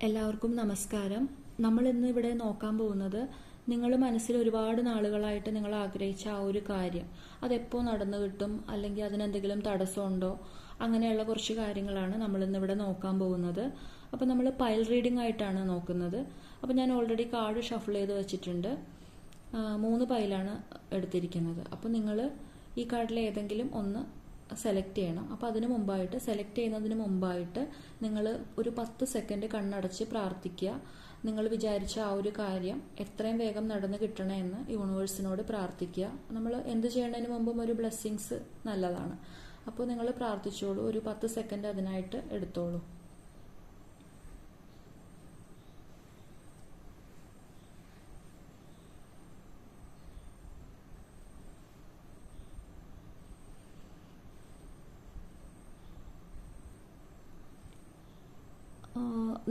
എല്ലാവർക്കും നമസ്കാരം. നമ്മൾ ഇന്ന് ഇവിടെ നോക്കാൻ പോകുന്നത് നിങ്ങൾ മനസ്സിൽ ഒരുപാട് നാളുകളായിട്ട് നിങ്ങൾ ആഗ്രഹിച്ച ആ ഒരു കാര്യം അതെപ്പോൾ നടന്നു കിട്ടും, അല്ലെങ്കിൽ അതിനെന്തെങ്കിലും തടസ്സമുണ്ടോ, അങ്ങനെയുള്ള കുറച്ച് കാര്യങ്ങളാണ് നമ്മൾ ഇന്ന് ഇവിടെ നോക്കാൻ പോകുന്നത്. അപ്പോൾ നമ്മൾ പൈൽ റീഡിംഗ് ആയിട്ടാണ് നോക്കുന്നത്. അപ്പോൾ ഞാൻ ഓൾറെഡി കാർഡ് ഷഫിൾ ചെയ്ത് വെച്ചിട്ടുണ്ട്. 3 പൈലാണ് എടുത്തിരിക്കുന്നത്. അപ്പോൾ നിങ്ങൾ ഈ കാർഡിൽ ഏതെങ്കിലും ഒന്ന് സെലക്ട് ചെയ്യണം. അപ്പോൾ സെലക്ട് ചെയ്യുന്നതിന് മുമ്പായിട്ട് നിങ്ങൾ ഒരു 10 സെക്കൻഡ് കണ്ണടച്ച് പ്രാർത്ഥിക്കുക. നിങ്ങൾ വിചാരിച്ച ആ ഒരു കാര്യം എത്രയും വേഗം നടന്നു കിട്ടണമെന്ന് യൂണിവേഴ്സിനോട് പ്രാർത്ഥിക്കുക. നമ്മൾ എന്ത് ചെയ്യണതിന് മുമ്പും ഒരു ബ്ലെസ്സിങ്സ് നല്ലതാണ്. അപ്പോൾ നിങ്ങൾ പ്രാർത്ഥിച്ചോളൂ. ഒരു 10 സെക്കൻഡ് അതിനായിട്ട് എടുത്തോളൂ.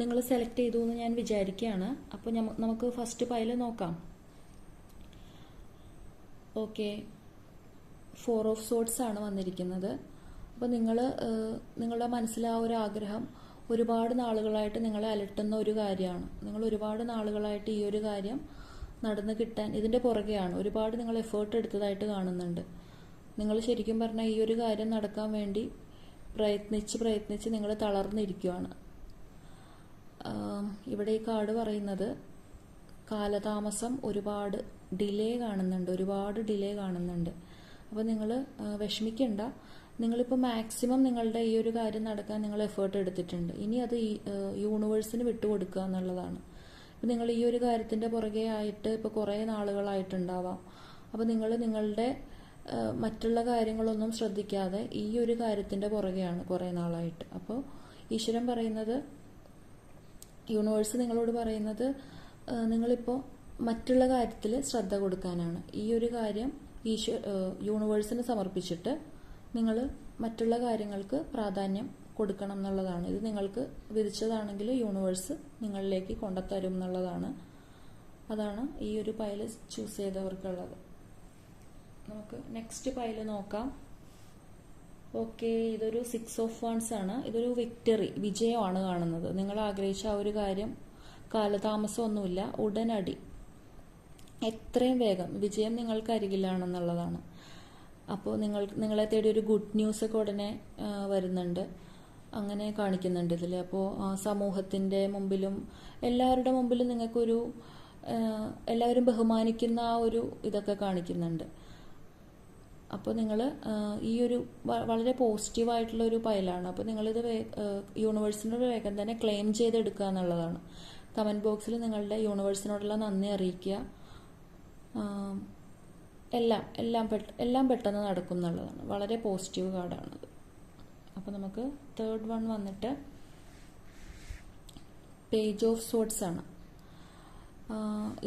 നിങ്ങൾ സെലക്ട് ചെയ്തു എന്ന് ഞാൻ വിചാരിക്കുകയാണ്. അപ്പോൾ നമുക്ക് ഫസ്റ്റ് പൈല് നോക്കാം. ഓക്കെ, 4 ഓഫ് സോർട്സ് ആണ് വന്നിരിക്കുന്നത്. അപ്പോൾ നിങ്ങളുടെ മനസ്സിലെ ആ ഒരു ആഗ്രഹം ഒരുപാട് നാളുകളായിട്ട് നിങ്ങളെ അലട്ടുന്ന ഒരു കാര്യമാണ്. നിങ്ങൾ ഒരുപാട് നാളുകളായിട്ട് ഈ ഒരു കാര്യം നടന്നു കിട്ടാൻ ഇതിൻ്റെ പുറകെയാണ്. ഒരുപാട് നിങ്ങൾ എഫേർട്ട് എടുത്തതായിട്ട് കാണുന്നുണ്ട്. നിങ്ങൾ ശരിക്കും പറഞ്ഞാൽ ഈ ഒരു കാര്യം നടക്കാൻ വേണ്ടി പ്രയത്നിച്ച് നിങ്ങൾ തളർന്നിരിക്കുകയാണ്. ഇവിടെ ഈ കാർഡ് പറയുന്നത് കാലതാമസം, ഒരുപാട് ഡിലേ കാണുന്നുണ്ട്. അപ്പോൾ നിങ്ങൾ വിഷമിക്കണ്ട. നിങ്ങളിപ്പോൾ മാക്സിമം നിങ്ങളുടെ ഈ ഒരു കാര്യം നടക്കാൻ നിങ്ങൾ എഫേർട്ട് എടുത്തിട്ടുണ്ട്. ഇനി അത് യൂണിവേഴ്സിന് വിട്ടുകൊടുക്കുക എന്നുള്ളതാണ്. അപ്പോൾ നിങ്ങൾ ഈ ഒരു കാര്യത്തിൻ്റെ പുറകെ ആയിട്ട് ഇപ്പോൾ കുറേ നാളുകളായിട്ടുണ്ടാവാം. അപ്പോൾ നിങ്ങളുടെ മറ്റുള്ള കാര്യങ്ങളൊന്നും ശ്രദ്ധിക്കാതെ ഈ ഒരു കാര്യത്തിൻ്റെ പുറകെയാണ് കുറേ നാളായിട്ട്. അപ്പോൾ ഈശ്വരൻ പറയുന്നത്, യൂണിവേഴ്സ് നിങ്ങളോട് പറയുന്നത്, നിങ്ങളിപ്പോൾ മറ്റുള്ള കാര്യത്തിൽ ശ്രദ്ധ കൊടുക്കാനാണ്. ഈ ഒരു കാര്യം യൂണിവേഴ്സിന് സമർപ്പിച്ചിട്ട് നിങ്ങൾ മറ്റുള്ള കാര്യങ്ങൾക്ക് പ്രാധാന്യം കൊടുക്കണം എന്നുള്ളതാണ്. ഇത് നിങ്ങൾക്ക് വിധിച്ചതാണെങ്കിൽ യൂണിവേഴ്സ് നിങ്ങളിലേക്ക് കൊണ്ടുത്തരും എന്നുള്ളതാണ്. അതാണ് ഈ ഒരു പൈല് ചൂസ് ചെയ്തവർക്കുള്ളത്. നമുക്ക് നെക്സ്റ്റ് പൈല് നോക്കാം. ഓക്കെ, ഇതൊരു 6 ഓഫ് വാൻഡ്സ് ആണ്. ഇതൊരു വിജയമാണ് കാണുന്നത്. നിങ്ങൾ ആഗ്രഹിച്ച ആ ഒരു കാര്യം കാലതാമസമൊന്നുമില്ല, ഉടനടി എത്രയും വേഗം വിജയം നിങ്ങൾക്ക് അരികിലാണെന്നുള്ളതാണ്. അപ്പോൾ നിങ്ങളെ തേടി ഒരു ഗുഡ് ന്യൂസ് ഒക്കെ ഉടനെ വരുന്നുണ്ട്, അങ്ങനെ കാണിക്കുന്നുണ്ട് ഇതിൽ. അപ്പോൾ സമൂഹത്തിൻ്റെ മുമ്പിലും എല്ലാവരുടെ മുമ്പിലും നിങ്ങൾക്കൊരു എല്ലാവരും ബഹുമാനിക്കുന്ന ആ ഒരു ഇതൊക്കെ കാണിക്കുന്നുണ്ട്. അപ്പോൾ നിങ്ങൾ ഈ ഒരു വളരെ പോസിറ്റീവായിട്ടുള്ള ഒരു പൈലാണ്. അപ്പോൾ നിങ്ങളിത് യൂണിവേഴ്സിനോട് വേഗം തന്നെ ക്ലെയിം ചെയ്തെടുക്കുക എന്നുള്ളതാണ്. കമൻറ്റ് ബോക്സിൽ നിങ്ങളുടെ യൂണിവേഴ്സിനോടുള്ള നന്ദി അറിയിക്കുക. എല്ലാം പെട്ടെന്ന് നടക്കും എന്നുള്ളതാണ്. വളരെ പോസിറ്റീവ് കാർഡാണത്. അപ്പോൾ നമുക്ക് തേർഡ് വൺ വന്നിട്ട് പേജ് ഓഫ് സോർട്സ് ആണ്.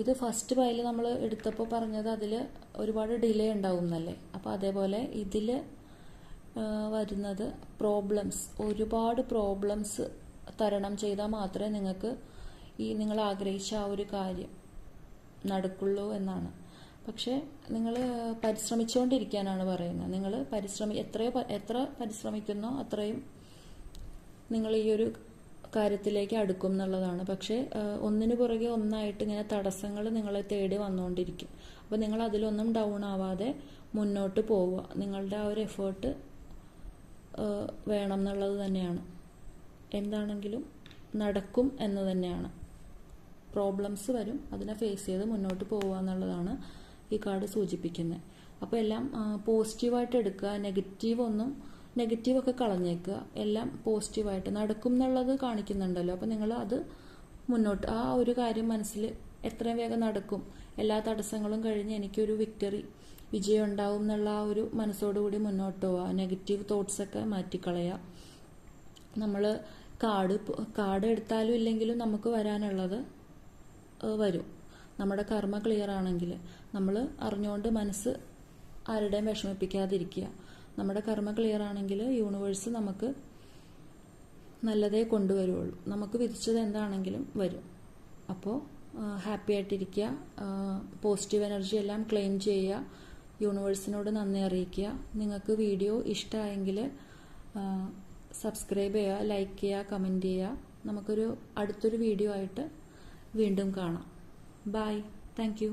ഇത് ഫസ്റ്റ് പൈല് നമ്മൾ എടുത്തപ്പോൾ പറഞ്ഞത് അതിൽ ഒരുപാട് ഡിലേ ഉണ്ടാവും എന്നല്ലേ. അപ്പോൾ അതേപോലെ ഇതിൽ വരുന്നത് ഒരുപാട് പ്രോബ്ലംസ് തരണം ചെയ്താൽ മാത്രമേ നിങ്ങൾക്ക് നിങ്ങൾ ആഗ്രഹിച്ച ആ ഒരു കാര്യം നടക്കുള്ളൂ എന്നാണ്. പക്ഷേ നിങ്ങൾ പരിശ്രമിച്ചുകൊണ്ടിരിക്കാനാണ് പറയുന്നത്. നിങ്ങൾ എത്ര പരിശ്രമിക്കുന്നോ അത്രയും നിങ്ങൾ ഈ ഒരു കാര്യത്തിലേക്ക് അടുക്കും എന്നുള്ളതാണ്. പക്ഷേ ഒന്നിനു പുറകെ ഒന്നായിട്ട് ഇങ്ങനെ തടസ്സങ്ങൾ നിങ്ങളെ തേടി വന്നുകൊണ്ടിരിക്കും. അപ്പോൾ നിങ്ങൾ അതിലൊന്നും ഡൗൺ ആവാതെ മുന്നോട്ട് പോവുക. നിങ്ങളുടെ ആ ഒരു എഫേർട്ട് വേണം എന്നുള്ളത് തന്നെയാണ്. എന്താണെങ്കിലും നടക്കും എന്ന് തന്നെയാണ്. പ്രോബ്ലംസ് വരും, അതിനെ ഫേസ് ചെയ്ത് മുന്നോട്ട് പോവുക എന്നുള്ളതാണ് ഈ കാർഡ് സൂചിപ്പിക്കുന്നത്. അപ്പോൾ എല്ലാം പോസിറ്റീവായിട്ട് എടുക്കുക. നെഗറ്റീവൊക്കെ കളഞ്ഞേക്കുക. എല്ലാം പോസിറ്റീവായിട്ട് നടക്കും എന്നുള്ളത് കാണിക്കുന്നുണ്ടല്ലോ. അപ്പോൾ നിങ്ങൾ അത് മുന്നോട്ട് ആ ഒരു കാര്യം മനസ്സിൽ എത്രയും വേഗം നടക്കും, എല്ലാ തടസ്സങ്ങളും കഴിഞ്ഞ് എനിക്കൊരു വിജയം ഉണ്ടാവും എന്നുള്ള ആ ഒരു മനസ്സോടുകൂടി മുന്നോട്ട് പോവുക. നെഗറ്റീവ് തോട്ട്സൊക്കെ മാറ്റിക്കളയുക. നമ്മൾ കാർഡ് എടുത്താലും ഇല്ലെങ്കിലും നമുക്ക് വരാനുള്ളത് വരും. നമ്മുടെ കർമ്മ ക്ലിയർ ആണെങ്കിൽ നമ്മൾ അറിഞ്ഞുകൊണ്ട് മനസ്സ് ആരുടെയും വിഷമിപ്പിക്കാതിരിക്കുക. നമ്മുടെ കർമ്മ ക്ലിയർ ആണെങ്കിൽ യൂണിവേഴ്സ് നമുക്ക് നല്ലതേ കൊണ്ടുവരുള്ളൂ. നമുക്ക് വിധിച്ചത് എന്താണെങ്കിലും വരും. അപ്പോൾ ഹാപ്പി ആയിട്ടിരിക്കുക. പോസിറ്റീവ് എനർജി എല്ലാം ക്ലെയിം ചെയ്യുക. യൂണിവേഴ്സിനോട് നന്ദി അറിയിക്കുക. നിങ്ങൾക്ക് വീഡിയോ ഇഷ്ടമായെങ്കിൽ സബ്സ്ക്രൈബ് ചെയ്യുക, ലൈക്ക് ചെയ്യുക, കമൻറ്റ് ചെയ്യുക. നമുക്കൊരു അടുത്തൊരു വീഡിയോ ആയിട്ട് വീണ്ടും കാണാം. ബൈ. Thank you.